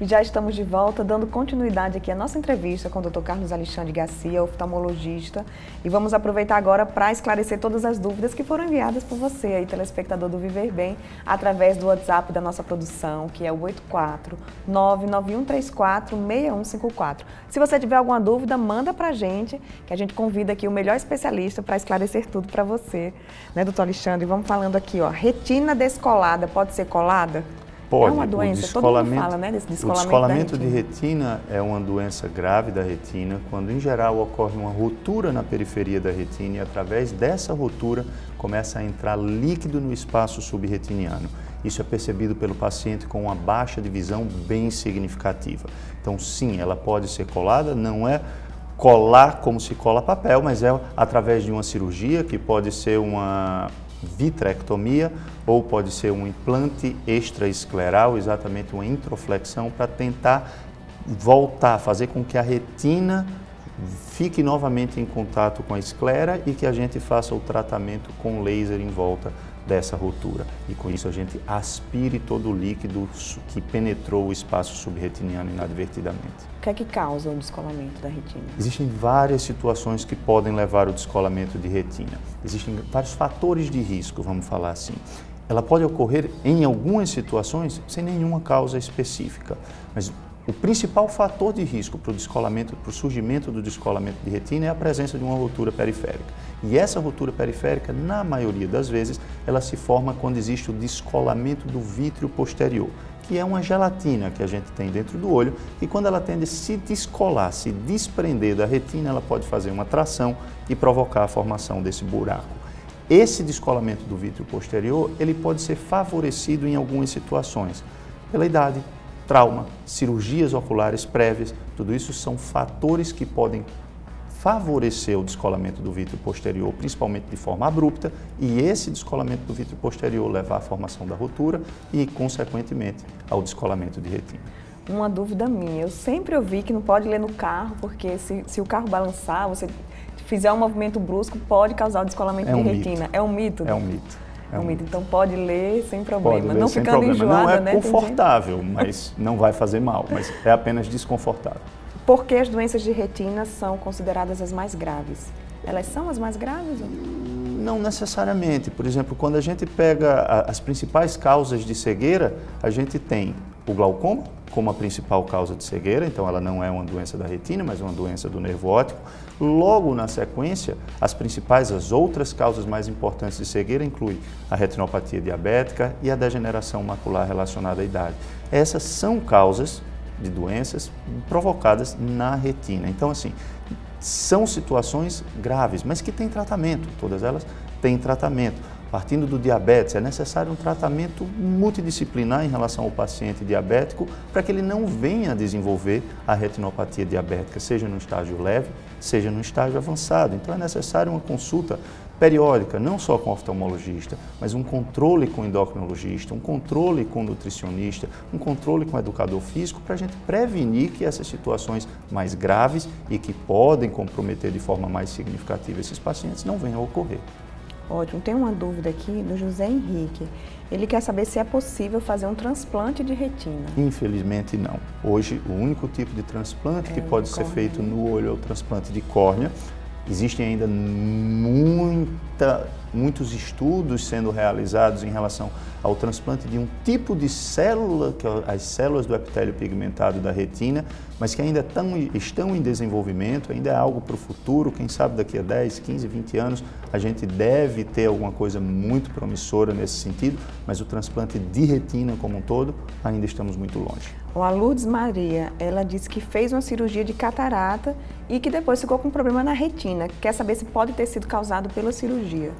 E já estamos de volta, dando continuidade aqui à nossa entrevista com o Dr. Carlos Alexandre Garcia, oftalmologista. E vamos aproveitar agora para esclarecer todas as dúvidas que foram enviadas por você, aí, telespectador do Viver Bem, através do WhatsApp da nossa produção, que é o 84991346154. Se você tiver alguma dúvida, manda para a gente, que a gente convida aqui o melhor especialista para esclarecer tudo para você. Né, doutor Alexandre? Vamos falando aqui, ó, retina descolada pode ser colada? Pode. É uma doença, todo mundo fala, né, desse descolamento. O descolamento de retina é uma doença grave da retina, quando em geral ocorre uma ruptura na periferia da retina e através dessa ruptura começa a entrar líquido no espaço subretiniano. Isso é percebido pelo paciente com uma baixa de visão bem significativa. Então sim, ela pode ser colada, não é colar como se cola papel, mas é através de uma cirurgia que pode ser uma vitrectomia ou pode ser um implante extraescleral, exatamente uma introflexão, para tentar voltar, fazer com que a retina fique novamente em contato com a esclera e que a gente faça o tratamento com laser em volta dessa ruptura. E com isso a gente aspire todo o líquido que penetrou o espaço subretiniano inadvertidamente. O que é que causa o descolamento da retina? Existem várias situações que podem levar ao descolamento de retina. Existem vários fatores de risco, vamos falar assim. Ela pode ocorrer em algumas situações sem nenhuma causa específica, mas o principal fator de risco para o descolamento, para o surgimento do descolamento de retina é a presença de uma ruptura periférica. E essa ruptura periférica, na maioria das vezes, ela se forma quando existe o descolamento do vítreo posterior, que é uma gelatina que a gente tem dentro do olho e quando ela tende a se descolar, se desprender da retina, ela pode fazer uma tração e provocar a formação desse buraco. Esse descolamento do vítreo posterior, ele pode ser favorecido em algumas situações, pela idade, trauma, cirurgias oculares prévias, tudo isso são fatores que podem favorecer o descolamento do vítreo posterior, principalmente de forma abrupta, e esse descolamento do vítreo posterior levar à formação da ruptura e, consequentemente, ao descolamento de retina. Uma dúvida minha, eu sempre ouvi que não pode ler no carro, porque se o carro balançar, você fizer um movimento brusco, pode causar o descolamento de retina. É um mito? É um mito. É um mito. Então pode ler sem problema, pode ler não sem ficando problema. enjoada, não é confortável, mas não vai fazer mal, mas é apenas desconfortável. Por que as doenças de retina são consideradas as mais graves? Elas são as mais graves? Não necessariamente. Por exemplo, quando a gente pega as principais causas de cegueira, a gente tem o glaucoma como a principal causa de cegueira, então ela não é uma doença da retina, mas uma doença do nervo óptico. Logo na sequência, as outras causas mais importantes de cegueira incluem a retinopatia diabética e a degeneração macular relacionada à idade. Essas são causas de doenças provocadas na retina. Então, assim, são situações graves, mas que têm tratamento, todas elas têm tratamento. Partindo do diabetes, é necessário um tratamento multidisciplinar em relação ao paciente diabético para que ele não venha a desenvolver a retinopatia diabética, seja no estágio leve, seja no estágio avançado. Então é necessário uma consulta periódica, não só com o oftalmologista, mas um controle com o endocrinologista, um controle com o nutricionista, um controle com o educador físico para a gente prevenir que essas situações mais graves e que podem comprometer de forma mais significativa esses pacientes não venham a ocorrer. Ótimo. Tem uma dúvida aqui do José Henrique. Ele quer saber se é possível fazer um transplante de retina. Infelizmente não. Hoje o único tipo de transplante que pode ser feito no olho é o transplante de córnea. Existem ainda muitos estudos sendo realizados em relação ao transplante de um tipo de célula, que é as células do epitélio pigmentado da retina, mas que ainda estão em desenvolvimento, ainda é algo para o futuro, quem sabe daqui a 10, 15, 20 anos a gente deve ter alguma coisa muito promissora nesse sentido, mas o transplante de retina como um todo, ainda estamos muito longe. A Lourdes Maria, ela disse que fez uma cirurgia de catarata e que depois ficou com um problema na retina. Quer saber se pode ter sido causado pela cirurgia.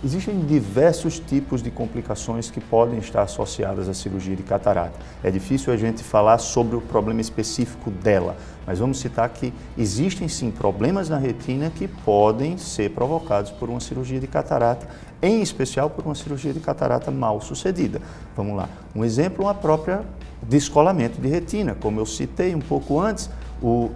Existem diversos tipos de complicações que podem estar associadas à cirurgia de catarata. É difícil a gente falar sobre o problema específico dela, mas vamos citar que existem sim problemas na retina que podem ser provocados por uma cirurgia de catarata, em especial por uma cirurgia de catarata mal sucedida. Vamos lá, um exemplo é a própria descolamento de retina. Como eu citei um pouco antes, o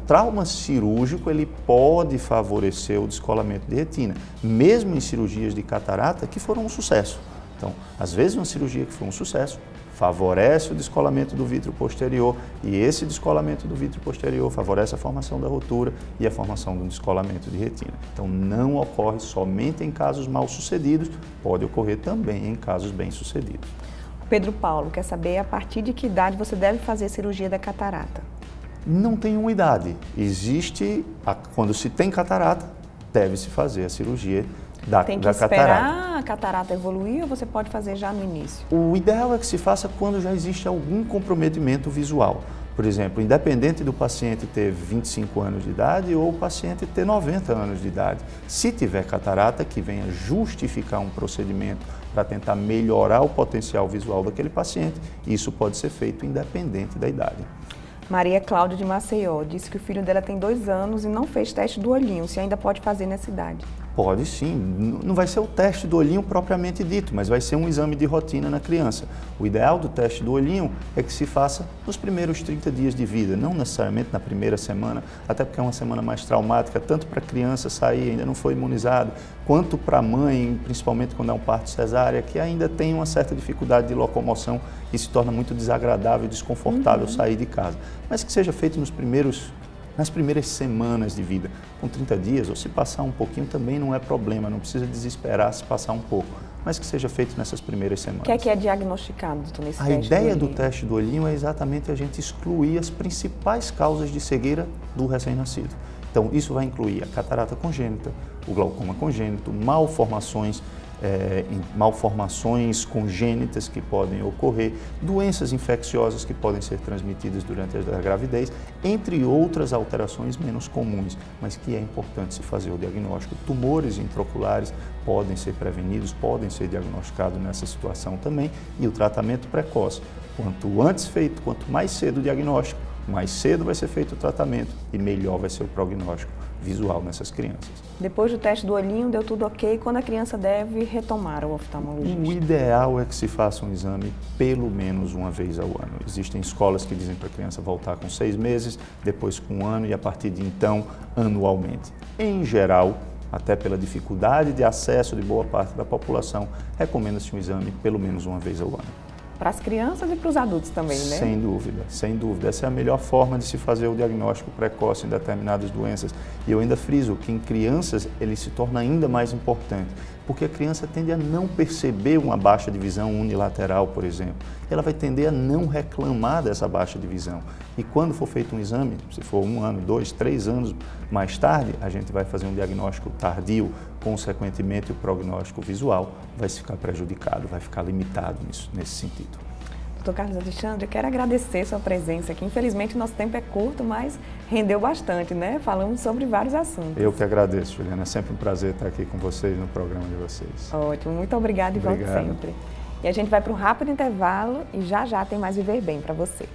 trauma cirúrgico ele pode favorecer o descolamento de retina, mesmo em cirurgias de catarata que foram um sucesso. Então, às vezes uma cirurgia que foi um sucesso favorece o descolamento do vítreo posterior e esse descolamento do vítreo posterior favorece a formação da rotura e a formação de um descolamento de retina. Então, não ocorre somente em casos mal sucedidos, pode ocorrer também em casos bem sucedidos. Pedro Paulo quer saber a partir de que idade você deve fazer a cirurgia da catarata? Não tem uma idade. Quando se tem catarata, deve-se fazer a cirurgia da catarata. Tem que esperar a catarata evoluir ou você pode fazer já no início? O ideal é que se faça quando já existe algum comprometimento visual. Por exemplo, independente do paciente ter 25 anos de idade ou o paciente ter 90 anos de idade. Se tiver catarata, que venha justificar um procedimento para tentar melhorar o potencial visual daquele paciente, isso pode ser feito independente da idade. Maria Cláudia de Maceió disse que o filho dela tem 2 anos e não fez teste do olhinho, se ainda pode fazer nessa idade. Pode sim, não vai ser o teste do olhinho propriamente dito, mas vai ser um exame de rotina na criança. O ideal do teste do olhinho é que se faça nos primeiros 30 dias de vida, não necessariamente na primeira semana, até porque é uma semana mais traumática, tanto para a criança sair, ainda não foi imunizado, quanto para a mãe, principalmente quando é um parto cesárea, que ainda tem uma certa dificuldade de locomoção e se torna muito desagradável e desconfortável sair de casa. Mas que seja feito nas primeiras semanas de vida, com 30 dias, ou se passar um pouquinho também não é problema, não precisa desesperar se passar um pouco, mas que seja feito nessas primeiras semanas. O que é diagnosticado nesse teste do olhinho? A ideia do teste do olhinho é exatamente a gente excluir as principais causas de cegueira do recém-nascido. Então, isso vai incluir a catarata congênita, o glaucoma congênito, malformações congênitas que podem ocorrer, doenças infecciosas que podem ser transmitidas durante a gravidez, entre outras alterações menos comuns, mas que é importante se fazer o diagnóstico. Tumores intraoculares podem ser prevenidos, podem ser diagnosticados nessa situação também, e o tratamento precoce. Quanto antes feito, quanto mais cedo o diagnóstico, mais cedo vai ser feito o tratamento e melhor vai ser o prognóstico visual nessas crianças. Depois do teste do olhinho, deu tudo ok, quando a criança deve retomar o oftalmologista? O ideal é que se faça um exame pelo menos uma vez ao ano. Existem escolas que dizem para a criança voltar com 6 meses, depois com 1 ano e a partir de então, anualmente. Em geral, até pela dificuldade de acesso de boa parte da população, recomenda-se um exame pelo menos uma vez ao ano. Para as crianças e para os adultos também, né? Sem dúvida, sem dúvida. Essa é a melhor forma de se fazer o diagnóstico precoce em determinadas doenças. E eu ainda friso que em crianças ele se torna ainda mais importante, porque a criança tende a não perceber uma baixa de visão unilateral, por exemplo. Ela vai tender a não reclamar dessa baixa de visão. E quando for feito um exame, se for 1 ano, 2, 3 anos mais tarde, a gente vai fazer um diagnóstico tardio, consequentemente o prognóstico visual vai ficar prejudicado, vai ficar limitado nesse sentido. Dr. Carlos Alexandre, eu quero agradecer sua presença aqui. Infelizmente, nosso tempo é curto, mas rendeu bastante, né? Falamos sobre vários assuntos. Eu que agradeço, Juliana. É sempre um prazer estar aqui com vocês no programa de vocês. Ótimo, muito obrigada e volte sempre. E a gente vai para um rápido intervalo e já já tem mais Viver Bem para você.